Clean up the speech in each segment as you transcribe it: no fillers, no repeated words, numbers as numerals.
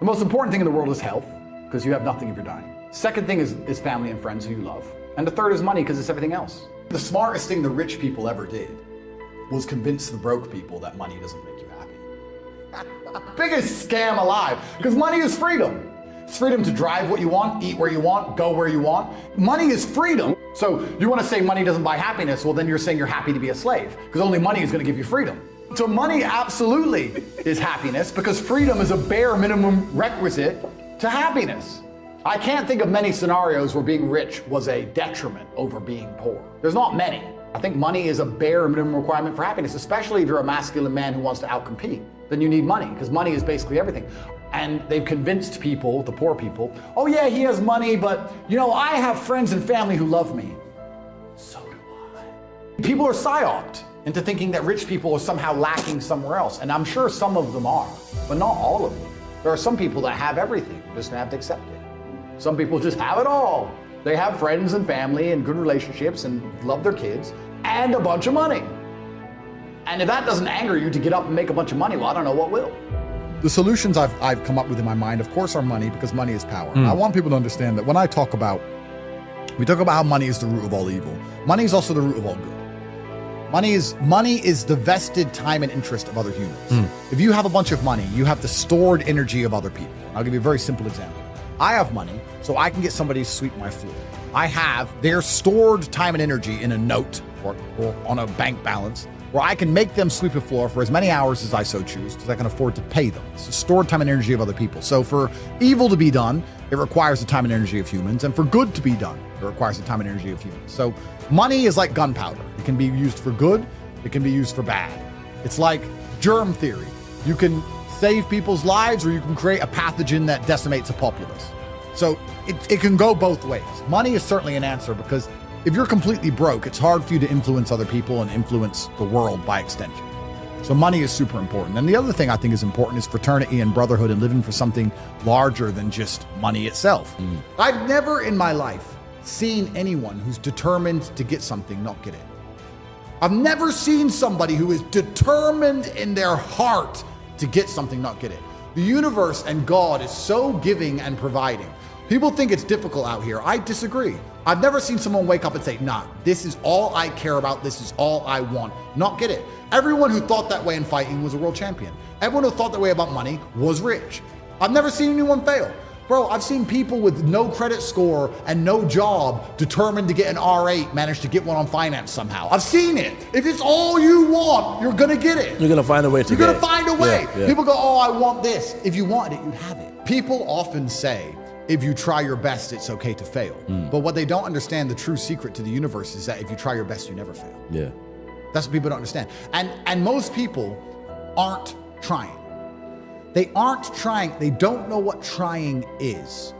The most important thing in the world is health, because you have nothing if you're dying. Second thing is family and friends who you love. And the third is money, because it's everything else. The smartest thing the rich people ever did was convince the broke people that money doesn't make you happy. Biggest scam alive, because money is freedom. It's freedom to drive what you want, eat where you want, go where you want. Money is freedom. So you want to say money doesn't buy happiness, well then you're saying you're happy to be a slave, because only money is going to give you freedom. So money absolutely is happiness, because freedom is a bare minimum requisite to happiness. I can't think of many scenarios where being rich was a detriment over being poor. There's not many. I think money is a bare minimum requirement for happiness, especially if you're a masculine man who wants to outcompete. Then you need money, because money is basically everything. And they've convinced people, the poor people, oh yeah, he has money, but you know, I have friends and family who love me. So do I. People are psyoped into thinking that rich people are somehow lacking somewhere else. And I'm sure some of them are, but not all of them. There are some people that have everything, just have to accept it. Some people just have it all. They have friends and family and good relationships and love their kids and a bunch of money. And if that doesn't anger you to get up and make a bunch of money, well, I don't know what will. The solutions I've come up with in my mind, of course, are money, because money is power. I want people to understand that when we talk about how money is the root of all evil. Money is also the root of all good. Money is the vested time and interest of other humans. If you have a bunch of money, you have the stored energy of other people. I'll give you a very simple example. I have money, so I can get somebody to sweep my floor. I have their stored time and energy in a note or on a bank balance, where I can make them sweep a floor for as many hours as I so choose, because I can afford to pay them. It's the stored time and energy of other people. So for evil to be done, it requires the time and energy of humans. And for good to be done, it requires the time and energy of humans. So money is like gunpowder. It can be used for good. It can be used for bad. It's like germ theory. You can save people's lives, or you can create a pathogen that decimates a populace. So it can go both ways. Money is certainly an answer, because if you're completely broke, it's hard for you to influence other people and influence the world by extension. So money is super important. And the other thing I think is important is fraternity and brotherhood and living for something larger than just money itself. I've never in my life seen anyone who's determined to get something not get it. I've never seen somebody who is determined in their heart to get something not get it. The universe and God is so giving and providing. People think it's difficult out here. I disagree. I've never seen someone wake up and say, nah, this is all I care about. This is all I want. Not get it. Everyone who thought that way in fighting was a world champion. Everyone who thought that way about money was rich. I've never seen anyone fail. Bro, I've seen people with no credit score and no job determined to get an R8 manage to get one on finance somehow. I've seen it. If it's all you want, you're gonna get it. You're gonna find a way to get it. You're gonna find a way. Yeah. People go, oh, I want this. If you want it, you have it. People often say, if you try your best, it's okay to fail. But what they don't understand, the true secret to the universe is that if you try your best, you never fail. Yeah. That's what people don't understand. And most people aren't trying. They aren't trying. They don't know what trying is.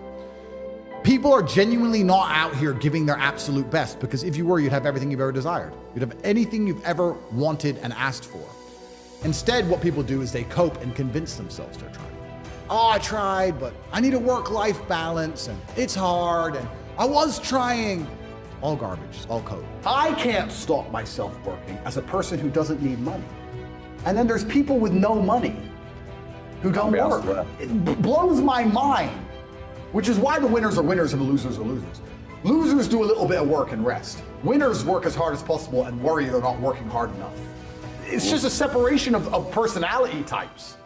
People are genuinely not out here giving their absolute best, because if you were, you'd have everything you've ever desired. You'd have anything you've ever wanted and asked for. Instead, what people do is they cope and convince themselves they're trying. Oh, I tried, but I need a work-life balance, and it's hard, and I was trying. All garbage, all code. I can't stop myself working as a person who doesn't need money. And then there's people with no money who don't work. It blows my mind, which is why the winners are winners and the losers are losers. Losers do a little bit of work and rest. Winners work as hard as possible and worry they're not working hard enough. It's just a separation of personality types.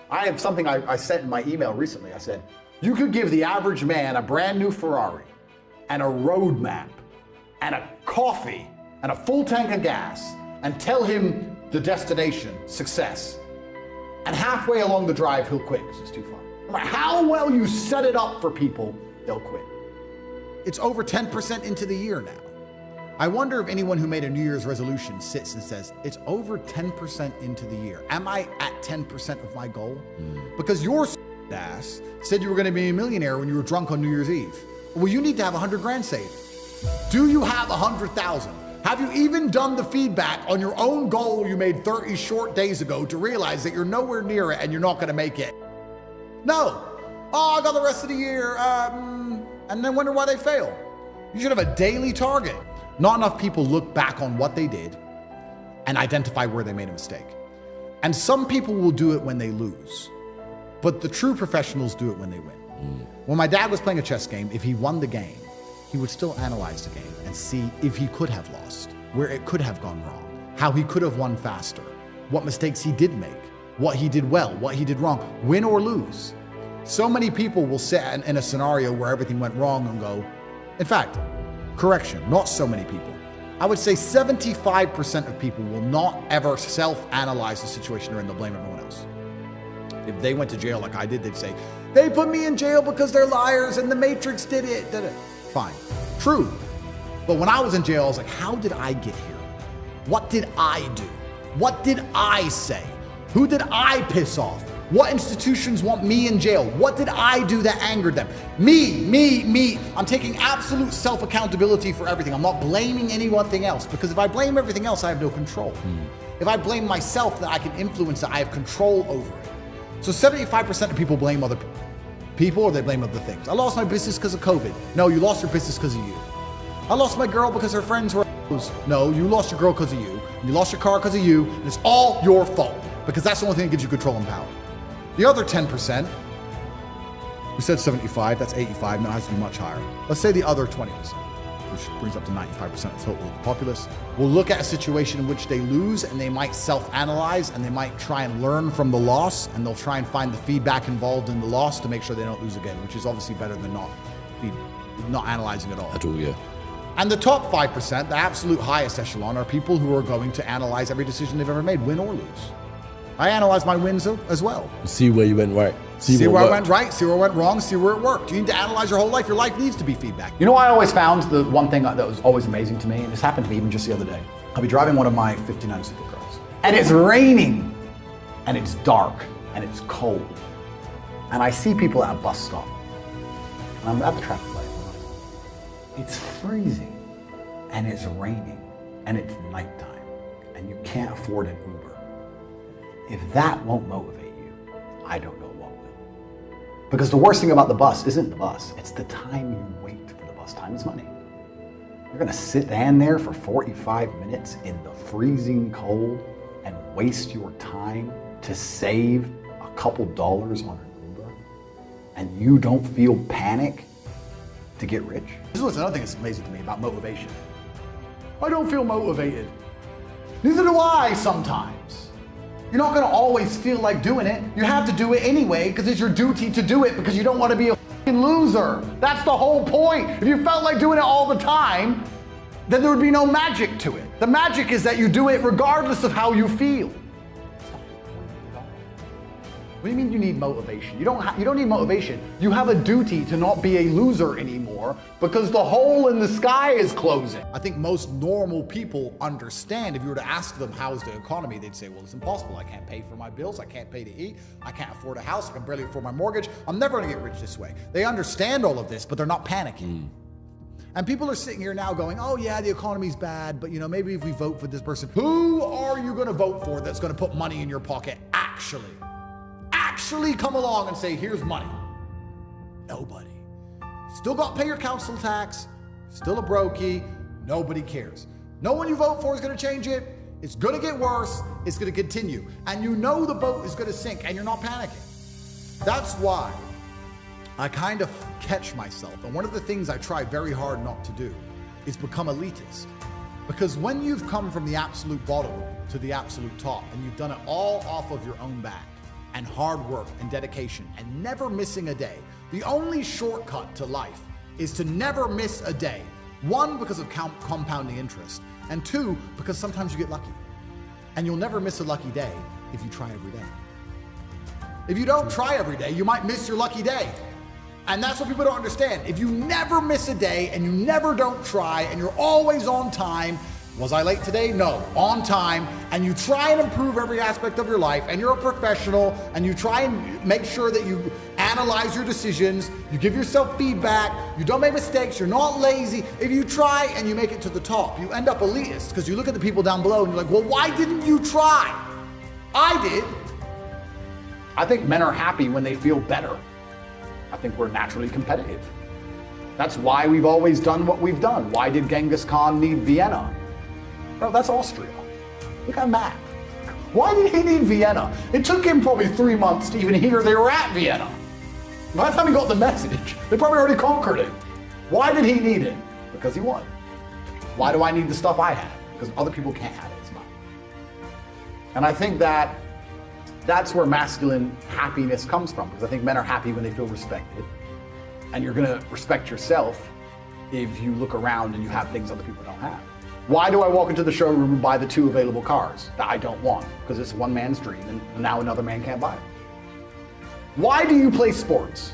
I have something I sent in my email recently. I said, you could give the average man a brand new Ferrari and a road map and a coffee and a full tank of gas and tell him the destination, success. And halfway along the drive, he'll quit because it's too far. No matter how well you set it up for people, they'll quit. It's over 10% into the year now. I wonder if anyone who made a New Year's resolution sits and says, it's over 10% into the year. Am I at 10% of my goal? Because your ass said you were gonna be a millionaire when you were drunk on New Year's Eve. Well, you need to have 100 grand saved. Do you have 100,000? Have you even done the feedback on your own goal you made 30 short days ago to realize that you're nowhere near it and you're not gonna make it? No. Oh, I got the rest of the year, and then wonder why they fail. You should have a daily target. Not enough people look back on what they did and identify where they made a mistake. And some people will do it when they lose. But the true professionals do it when they win. When my dad was playing a chess game, if he won the game, he would still analyze the game and see if he could have lost, where it could have gone wrong, how he could have won faster, what mistakes he did make, what he did well, what he did wrong, win or lose. So many people will sit in a scenario where everything went wrong and go, in fact, correction, not so many people. I would say 75% of people will not ever self-analyze the situation they're in, they'll blame everyone else. If they went to jail like I did, they'd say, they put me in jail because they're liars and the Matrix did it. Fine, true. But when I was in jail, I was like, how did I get here? What did I do? What did I say? Who did I piss off? What institutions want me in jail? What did I do that angered them? Me. I'm taking absolute self-accountability for everything. I'm not blaming anything else, because if I blame everything else, I have no control. If I blame myself, then I can influence it. I have control over it. So 75% of people blame other people, or they blame other things. I lost my business because of COVID. No, you lost your business because of you. I lost my girl because her friends were No, you lost your girl because of you. You lost your car because of you, and it's all your fault, because that's the only thing that gives you control and power. The other 10%, we said 75, that's 85, now it has to be much higher. Let's say the other 20%, which brings up to 95% of the total populace, will look at a situation in which they lose, and they might self-analyze, and they might try and learn from the loss, and they'll try and find the feedback involved in the loss to make sure they don't lose again, which is obviously better than not analyzing at all. At all, yeah. And the top 5%, the absolute highest echelon, are people who are going to analyze every decision they've ever made, win or lose. I analyze my wins as well. See where you went right. See where I went right, see where I went wrong, see where it worked. You need to analyze your whole life. Your life needs to be feedback. You know, I always found the one thing that was always amazing to me, and this happened to me even just the other day. I'll be driving one of my 59 supercars, and it's raining, and it's dark, and it's cold. And I see people at a bus stop, and I'm at the traffic light. It's freezing, and it's raining, and it's nighttime, and you can't afford an Uber. If that won't motivate you, I don't know what will. Because the worst thing about the bus isn't the bus, it's the time you wait for the bus. Time is money. You're gonna stand there for 45 minutes in the freezing cold and waste your time to save a couple dollars on an Uber, and you don't feel panic to get rich? This is what's another thing that's amazing to me about motivation. I don't feel motivated. Neither do I sometimes. You're not gonna always feel like doing it. You have to do it anyway because it's your duty to do it, because you don't want to be a f***ing loser. That's the whole point. If you felt like doing it all the time, then there would be no magic to it. The magic is that you do it regardless of how you feel. What do you mean you need motivation? You don't need motivation. You have a duty to not be a loser anymore because the hole in the sky is closing. I think most normal people understand. If you were to ask them how's the economy, they'd say, well, it's impossible. I can't pay for my bills. I can't pay to eat. I can't afford a house. I can barely afford my mortgage. I'm never gonna get rich this way. They understand all of this, but they're not panicking. And people are sitting here now going, oh yeah, the economy's bad, but maybe if we vote for this person, who are you gonna vote for that's gonna put money in your pocket actually come along and say, here's money? Nobody. Still got to pay your council tax, still a brokey, nobody cares. No one you vote for is going to change it. It's going to get worse, it's going to continue. And you know the boat is going to sink and you're not panicking. That's why I kind of catch myself. And one of the things I try very hard not to do is become elitist. Because when you've come from the absolute bottom to the absolute top and you've done it all off of your own back, and hard work and dedication and never missing a day. The only shortcut to life is to never miss a day. One, because of compounding interest, and two, because sometimes you get lucky. And you'll never miss a lucky day if you try every day. If you don't try every day, you might miss your lucky day. And that's what people don't understand. If you never miss a day and you never don't try and you're always on time, was I late today? No, on time, and you try and improve every aspect of your life, and you're a professional, and you try and make sure that you analyze your decisions, you give yourself feedback, you don't make mistakes, you're not lazy. If you try and you make it to the top, you end up elitist, because you look at the people down below and you're like, well, why didn't you try? I did. I think men are happy when they feel better. I think we're naturally competitive. That's why we've always done what we've done. Why did Genghis Khan need Vienna? Bro, that's Austria. Look at that map. Why did he need Vienna? It took him probably 3 months to even hear they were at Vienna. By the time he got the message, they probably already conquered it. Why did he need it? Because he won. Why do I need the stuff I have? Because other people can't have it, it's mine. And I think that's where masculine happiness comes from, because I think men are happy when they feel respected. And you're gonna respect yourself if you look around and you have things other people don't have. Why do I walk into the showroom and buy the 2 available cars that I don't want? Because it's one man's dream and now another man can't buy it. Why do you play sports?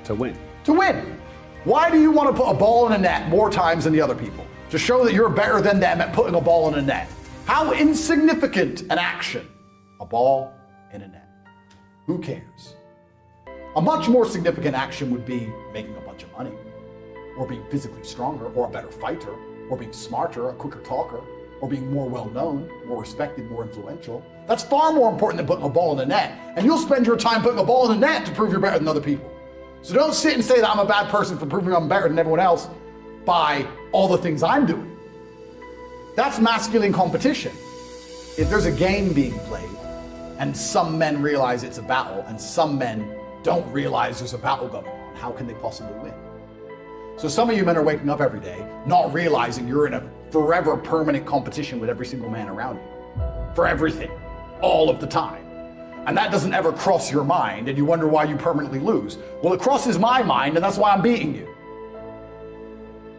To win. To win. Why do you want to put a ball in a net more times than the other people? To show that you're better than them at putting a ball in a net. How insignificant an action. A ball in a net. Who cares? A much more significant action would be making a bunch of money, or being physically stronger, or a better fighter, or being smarter, a quicker talker, or being more well-known, more respected, more influential. That's far more important than putting a ball in the net. And you'll spend your time putting a ball in the net to prove you're better than other people. So don't sit and say that I'm a bad person for proving I'm better than everyone else by all the things I'm doing. That's masculine competition. If there's a game being played, and some men realize it's a battle, and some men don't realize there's a battle going on, how can they possibly win? So some of you men are waking up every day not realizing you're in a forever permanent competition with every single man around you. For everything. All of the time. And that doesn't ever cross your mind and you wonder why you permanently lose. Well, it crosses my mind and that's why I'm beating you.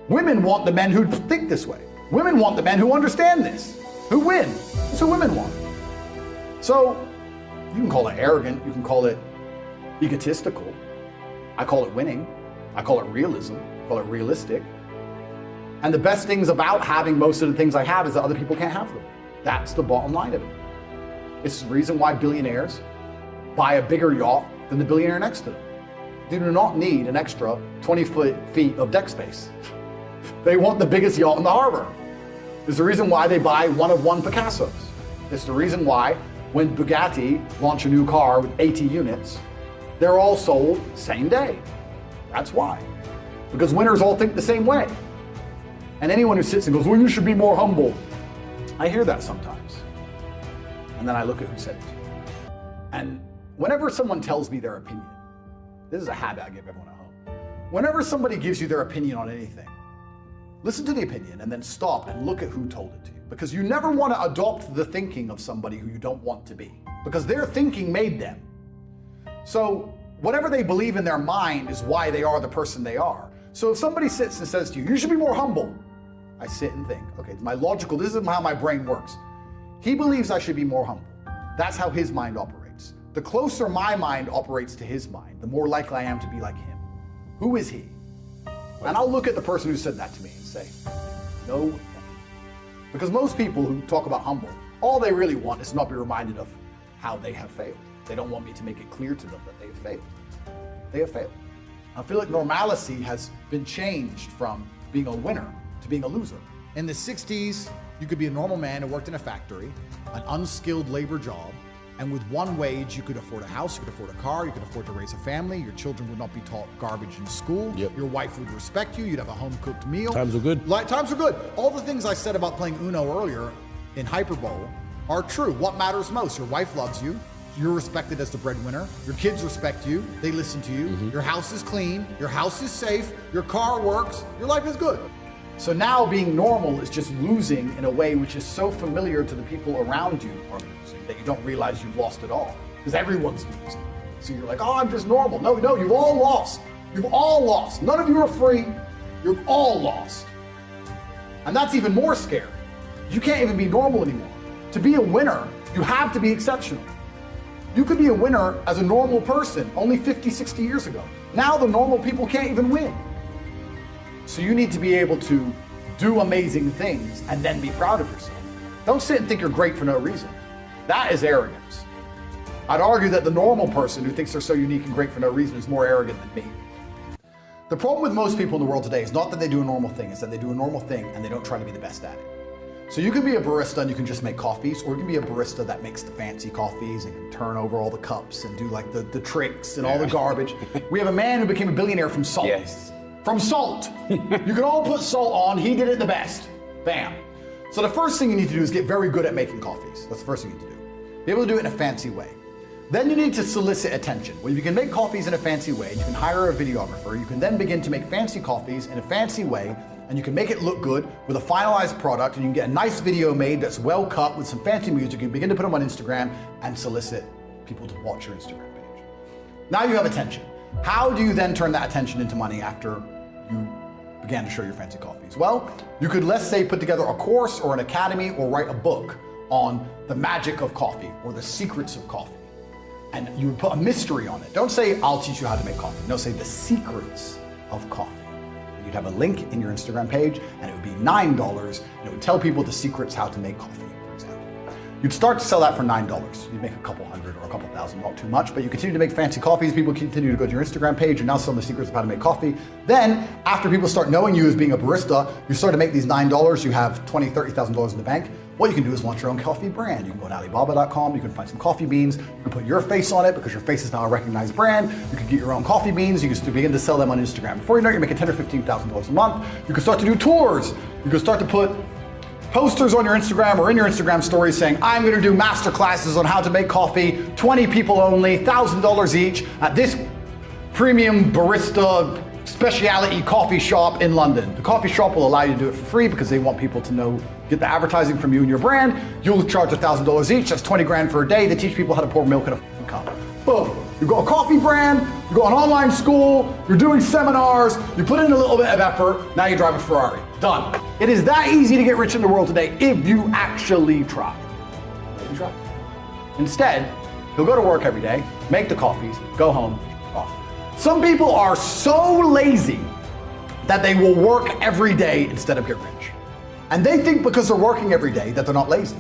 Women want the men who think this way. Women want the men who understand this, who win. That's who women want. So you can call it arrogant, you can call it egotistical. I call it winning. I call it realism. I call it realistic. And the best things about having most of the things I have is that other people can't have them. That's the bottom line of it. It's the reason why billionaires buy a bigger yacht than the billionaire next to them. They do not need an extra 20 feet of deck space. They want the biggest yacht in the harbor. It's the reason why they buy one of one Picassos. It's the reason why when Bugatti launch a new car with 80 units, they're all sold same day. That's why. Because winners all think the same way. And anyone who sits and goes, well, you should be more humble. I hear that sometimes. And then I look at who said it to me. And whenever someone tells me their opinion, this is a habit I give everyone at home. Whenever somebody gives you their opinion on anything, listen to the opinion and then stop and look at who told it to you. Because you never want to adopt the thinking of somebody who you don't want to be. Because their thinking made them. So whatever they believe in their mind is why they are the person they are. So if somebody sits and says to you, you should be more humble. I sit and think, okay, this is how my brain works. He believes I should be more humble. That's how his mind operates. The closer my mind operates to his mind, the more likely I am to be like him. Who is he? And I'll look at the person who said that to me and say, no thank you. Because most people who talk about humble, all they really want is to not be reminded of how they have failed. They don't want me to make it clear to them that they have failed. They have failed. I feel like normalcy has been changed from being a winner to being a loser. In the 60s, you could be a normal man who worked in a factory, an unskilled labor job, and with one wage, you could afford a house, you could afford a car, you could afford to raise a family, your children would not be taught garbage in school, your wife would respect you, you'd have a home-cooked meal. Times are good. Times are good. All the things I said about playing Uno earlier in hyperbole are true. What matters most? Your wife loves you, you're respected as the breadwinner, your kids respect you, they listen to you, your house is clean, your house is safe, your car works, your life is good. So now being normal is just losing in a way which is so familiar to the people around you are losing that you don't realize you've lost it all. Because everyone's losing. So you're like, oh, I'm just normal. No, you've all lost. You've all lost. None of you are free. You've all lost. And that's even more scary. You can't even be normal anymore. To be a winner, you have to be exceptional. You could be a winner as a normal person only 50, 60 years ago. Now the normal people can't even win. So you need to be able to do amazing things and then be proud of yourself. Don't sit and think you're great for no reason. That is arrogance. I'd argue that the normal person who thinks they're so unique and great for no reason is more arrogant than me. The problem with most people in the world today is not that they do a normal thing, it's that they do a normal thing and they don't try to be the best at it. So you can be a barista and you can just make coffees, or you can be a barista that makes the fancy coffees and can turn over all the cups and do like the tricks and all the garbage. We have a man who became a billionaire from salt. Yes. From salt. You can all put salt on, he did it the best. Bam. So the first thing you need to do is get very good at making coffees. That's the first thing you need to do. Be able to do it in a fancy way. Then you need to solicit attention. When you can make coffees in a fancy way, you can hire a videographer. You can then begin to make fancy coffees in a fancy way, and you can make it look good with a finalized product, and you can get a nice video made that's well cut with some fancy music. You can begin to put them on Instagram and solicit people to watch your Instagram page. Now you have attention. How do you then turn that attention into money after you began to show your fancy coffees? Well, you could, let's say, put together a course or an academy or write a book on the magic of coffee or the secrets of coffee. And you would put a mystery on it. Don't say, I'll teach you how to make coffee. No, say the secrets of coffee. And you'd have a link in your Instagram page, and it would be $9, and it would tell people the secrets how to make coffee, for example. You'd start to sell that for $9. You'd make a couple hundred or a couple thousand, not too much, but you continue to make fancy coffees. People continue to go to your Instagram page. You're now selling the secrets of how to make coffee. Then, after people start knowing you as being a barista, you start to make these $9. You have $20,000, $30,000 in the bank. What you can do is launch your own coffee brand. You can go to Alibaba.com, you can find some coffee beans, you can put your face on it because your face is now a recognized brand. You can get your own coffee beans, you can begin to sell them on Instagram. Before you know it, you're making $10,000 or $15,000 a month. You can start to do tours. You can start to put posters on your Instagram or in your Instagram stories saying, I'm gonna do master classes on how to make coffee, 20 people only, $1,000 each at this premium barista specialty coffee shop in London. The coffee shop will allow you to do it for free because they want people to know, get the advertising from you and your brand. You'll charge $1,000 each, that's 20 grand for a day. They teach people how to pour milk in a cup. Boom. You've got a coffee brand, you've got an online school, you're doing seminars, you put in a little bit of effort, now you drive a Ferrari. Done. It is that easy to get rich in the world today if you actually try. If you try. Instead, you'll go to work every day, make the coffees, go home, off. Some people are so lazy that they will work every day instead of get rich. And they think because they're working every day that they're not lazy.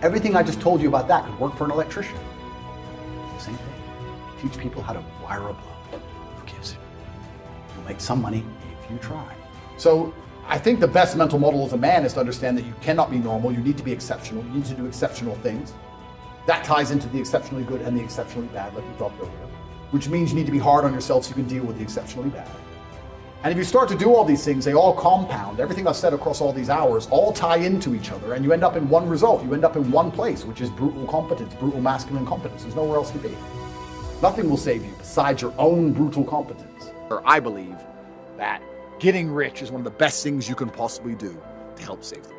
Everything I just told you about that could work for an electrician. It's the same thing. Teach people how to wire a plug. Who gives it? You'll make some money if you try. So I think the best mental model as a man is to understand that you cannot be normal. You need to be exceptional. You need to do exceptional things. That ties into the exceptionally good and the exceptionally bad, like we talked earlier. Which means you need to be hard on yourself so you can deal with the exceptionally bad. And if you start to do all these things, they all compound. Everything I've said across all these hours all tie into each other, and you end up in one result. You end up in one place, which is brutal competence, brutal masculine competence. There's nowhere else to be. Nothing will save you besides your own brutal competence. Or I believe that getting rich is one of the best things you can possibly do to help save the world.